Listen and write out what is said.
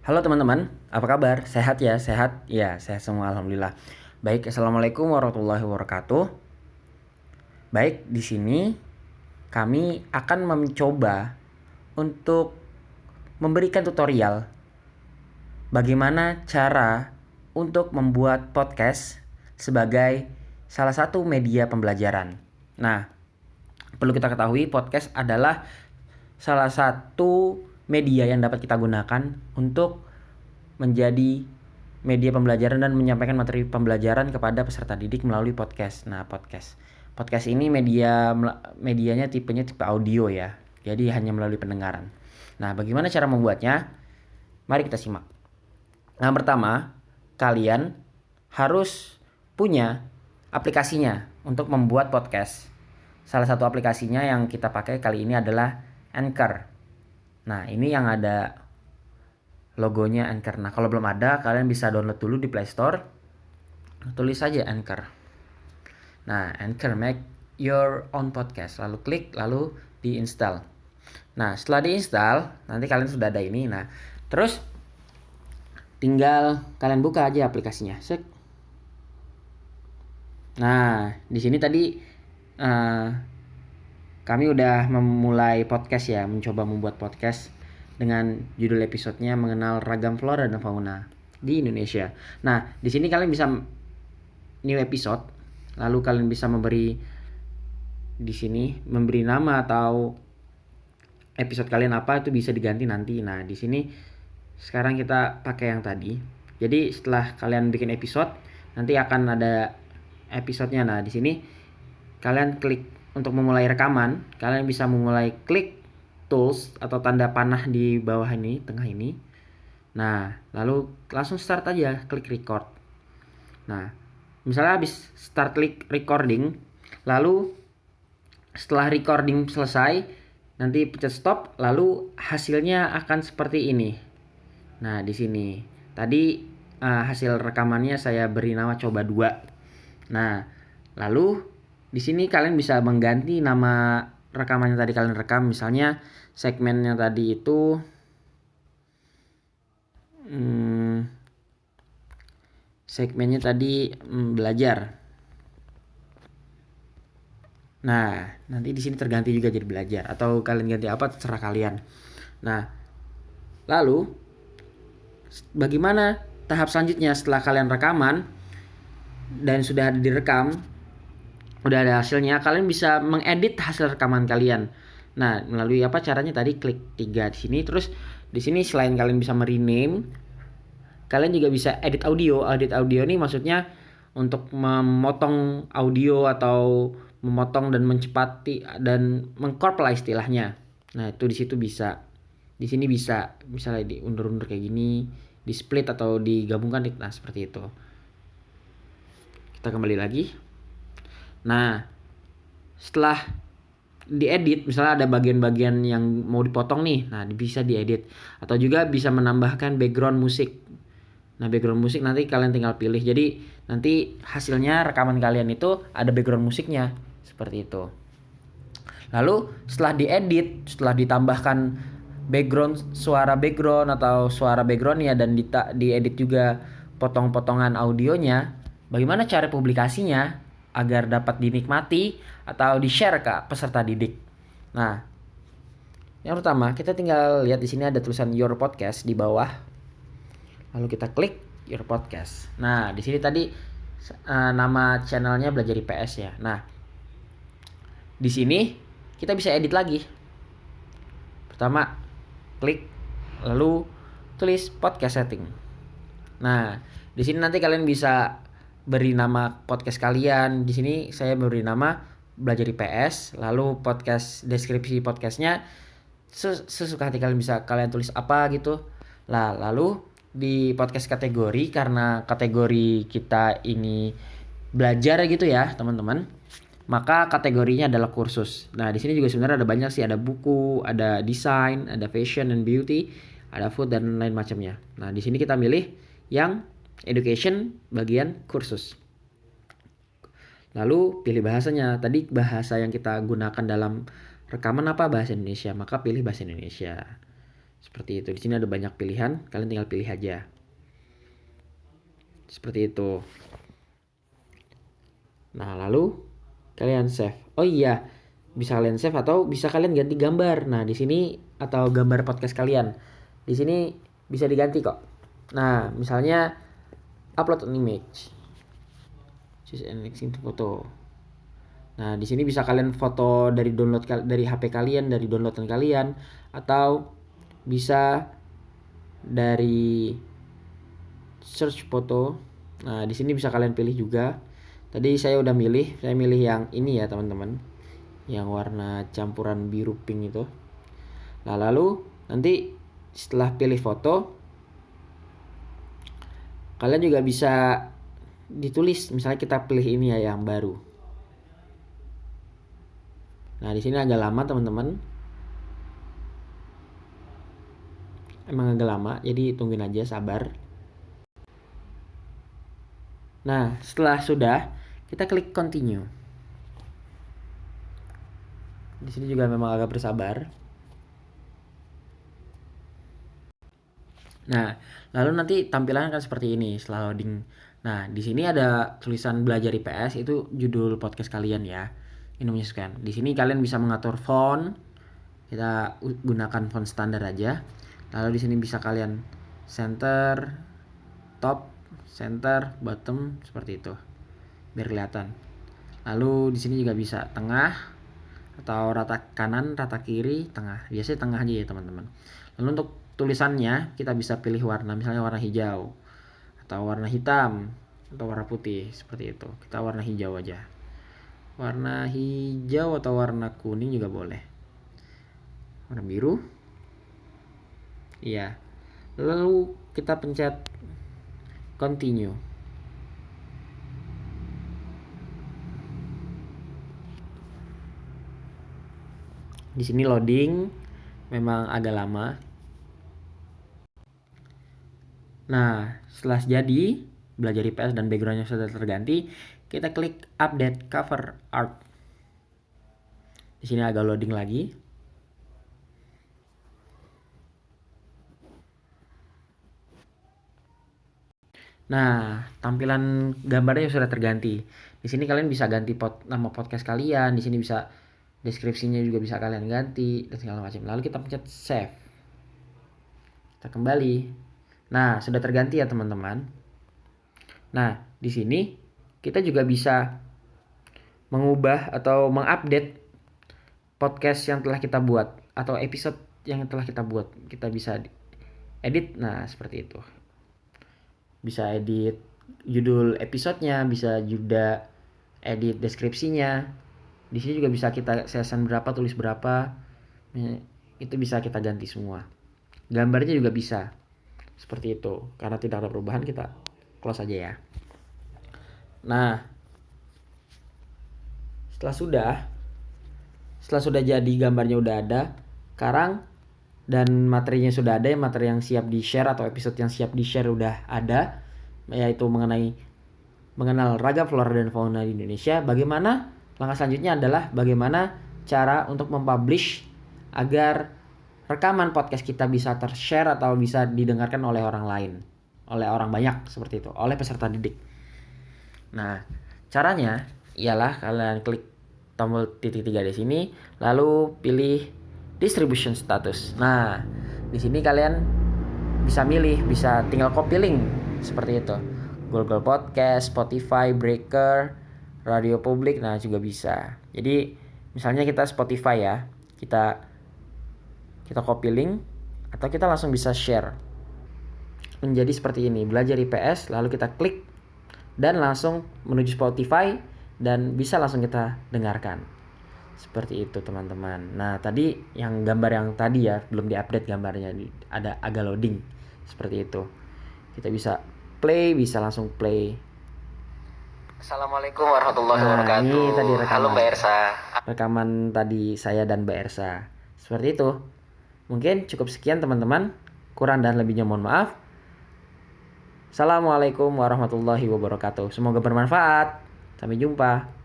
Halo teman-teman, apa kabar? Sehat ya? Sehat? Ya, sehat semua alhamdulillah. Baik, assalamualaikum warahmatullahi wabarakatuh. Baik, di sini kami akan mencoba untuk memberikan tutorial bagaimana cara untuk membuat podcast sebagai salah satu media pembelajaran. Nah, perlu kita ketahui podcast adalah salah satu media yang dapat kita gunakan untuk menjadi media pembelajaran dan menyampaikan materi pembelajaran kepada peserta didik melalui podcast. Nah, podcast ini medianya tipenya tipe audio ya. Jadi hanya melalui pendengaran. Nah, bagaimana cara membuatnya? Mari kita simak. Yang pertama, kalian harus punya aplikasinya untuk membuat podcast. Salah satu aplikasinya yang kita pakai kali ini adalah Anchor. Nah, ini yang ada logonya Anchor. Nah, kalau belum ada, kalian bisa download dulu di Play Store. Tulis saja Anchor. Nah, Anchor make your own podcast. Lalu klik, lalu diinstal. Nah, setelah diinstal, nanti kalian sudah ada ini. Nah, terus tinggal kalian buka aja aplikasinya. Sek. Nah, di sini tadi kami udah memulai podcast ya, mencoba membuat podcast dengan judul episodenya mengenal ragam flora dan fauna di Indonesia. Nah, di sini kalian bisa new episode, lalu kalian bisa di sini memberi nama atau episode kalian apa itu bisa diganti nanti. Nah, di sini sekarang kita pakai yang tadi. Jadi setelah kalian bikin episode, nanti akan ada episodenya. Nah, di sini kalian klik untuk memulai rekaman. Kalian bisa memulai klik tools atau tanda panah di bawah ini, tengah ini. Nah, lalu langsung start aja, klik record. Nah, misalnya habis start klik recording, lalu setelah recording selesai, nanti pencet stop, lalu hasilnya akan seperti ini. Nah, di sini tadi hasil rekamannya saya beri nama coba 2. Nah, lalu di sini kalian bisa mengganti nama rekaman yang tadi kalian rekam. Misalnya segmennya tadi itu belajar. Nah, nanti di sini terganti juga jadi belajar atau kalian ganti apa terserah kalian. Nah, lalu bagaimana tahap selanjutnya setelah kalian rekaman dan sudah ada direkam, udah ada hasilnya, kalian bisa mengedit hasil rekaman kalian. Nah, melalui apa caranya tadi klik 3 di sini, terus di sini selain kalian bisa merename, kalian juga bisa edit audio. Edit audio ini maksudnya untuk memotong audio atau memotong dan mencepati dan mengcrop lah istilahnya. Nah, itu di situ bisa. Di sini bisa misalnya diundur-undur kayak gini, di split atau digabungkan. Nah, seperti itu. Kita kembali lagi. Nah, setelah diedit, misalnya ada bagian-bagian yang mau dipotong nih, nah bisa diedit. Atau juga bisa menambahkan background musik. Nah, background musik nanti kalian tinggal pilih. Jadi nanti hasilnya rekaman kalian itu ada background musiknya. Seperti itu. Lalu setelah diedit, setelah ditambahkan suara background atau suara backgroundnya dan diedit juga potong-potongan audionya, bagaimana cara publikasinya agar dapat dinikmati atau di-share ke peserta didik. Nah, yang pertama kita tinggal lihat di sini ada tulisan Your Podcast di bawah. Lalu kita klik Your Podcast. Nah, di sini tadi nama channelnya Belajar IPS ya. Nah, di sini kita bisa edit lagi. Pertama, klik lalu tulis podcast setting. Nah, di sini nanti kalian bisa beri nama podcast kalian. Di sini saya beri nama Belajar IPS, lalu podcast deskripsi podcastnya sesuka hati kalian, bisa kalian tulis apa gitu. Lah, lalu di podcast kategori, karena kategori kita ini belajar gitu ya teman-teman, maka kategorinya adalah kursus. Nah, di sini juga sebenarnya ada banyak sih, ada buku, ada desain, ada fashion and beauty, ada food dan lain macamnya. Nah, di sini kita milih yang education bagian kursus. Lalu pilih bahasanya. Tadi bahasa yang kita gunakan dalam rekaman apa? Bahasa Indonesia. Maka pilih bahasa Indonesia. Seperti itu. Di sini ada banyak pilihan, kalian tinggal pilih aja. Seperti itu. Nah, lalu kalian save. Oh iya, bisa kalian save atau bisa kalian ganti gambar. Nah, di sini atau gambar podcast kalian. Di sini bisa diganti kok. Nah, misalnya upload an image. Choose an existing photo. Nah, di sini bisa kalian foto dari download dari HP kalian, dari downloadan kalian, atau bisa dari search foto. Nah, di sini bisa kalian pilih juga. Tadi saya udah saya milih yang ini ya, teman-teman. Yang warna campuran biru pink itu. Nah, lalu nanti setelah pilih foto, kalian juga bisa ditulis, misalnya kita pilih ini ya yang baru. Nah, di sini agak lama, teman-teman. Emang agak lama, jadi tungguin aja, sabar. Nah, setelah sudah, kita klik continue. Di sini juga memang agak bersabar. Nah, lalu nanti tampilannya akan seperti ini setelah loading. Nah, di sini ada tulisan belajar IPS, itu judul podcast kalian ya. Ini menyesuaikan. Di sini kalian bisa mengatur font. Kita gunakan font standar aja. Lalu di sini bisa kalian center, top, center, bottom seperti itu. Biar kelihatan. Lalu di sini juga bisa tengah atau rata kanan, rata kiri, tengah. Biasanya tengah aja ya, teman-teman. Lalu untuk tulisannya kita bisa pilih warna, misalnya warna hijau atau warna hitam atau warna putih seperti itu. Kita warna hijau aja. Warna hijau atau warna kuning juga boleh. Warna biru. Iya. Lalu kita pencet continue. Di sini loading memang agak lama. Nah, setelah jadi belajar IPS dan backgroundnya sudah terganti, kita klik update cover art. Di sini agak loading lagi. Nah, tampilan gambarnya sudah terganti. Di sini kalian bisa ganti nama podcast kalian. Di sini bisa deskripsinya juga bisa kalian ganti dan segala macam. Lalu kita pencet save. Kita kembali. Nah, sudah terganti ya, teman-teman. Nah, di sini kita juga bisa mengubah atau mengupdate podcast yang telah kita buat atau episode yang telah kita buat. Kita bisa edit. Nah, seperti itu. Bisa edit judul episodenya, bisa juga edit deskripsinya. Di sini juga bisa kita season berapa, tulis berapa. Itu bisa kita ganti semua. Gambarnya juga bisa. Seperti itu. Karena tidak ada perubahan, kita close aja ya. Nah, setelah sudah jadi, gambarnya udah ada, sekarang dan materinya sudah ada, materi yang siap di share atau episode yang siap di share udah ada, yaitu mengenal ragam flora dan fauna di Indonesia. Bagaimana langkah selanjutnya adalah bagaimana cara untuk mempublish agar rekaman podcast kita bisa tershare atau bisa didengarkan oleh orang lain, oleh orang banyak seperti itu, oleh peserta didik. Nah, caranya ialah kalian klik tombol titik 3 di sini, lalu pilih distribution status. Nah, di sini kalian bisa bisa tinggal copy link seperti itu. Google Podcast, Spotify, Breaker, Radio Publik, nah juga bisa. Jadi, misalnya kita Spotify ya, kita copy link atau kita langsung bisa share. Menjadi seperti ini, belajar IPS, lalu kita klik dan langsung menuju Spotify dan bisa langsung kita dengarkan. Seperti itu, teman-teman. Nah, tadi yang gambar yang tadi ya, belum diupdate gambarnya, ada agak loading. Seperti itu. Kita bisa play, bisa langsung play. Assalamualaikum warahmatullahi wabarakatuh. Ini tadi rekaman. Halo Mbak Ersa. Rekaman tadi saya dan Mbak Ersa. Seperti itu. Mungkin cukup sekian, teman-teman. Kurang dan lebihnya mohon maaf. Assalamualaikum warahmatullahi wabarakatuh. Semoga bermanfaat. Sampai jumpa.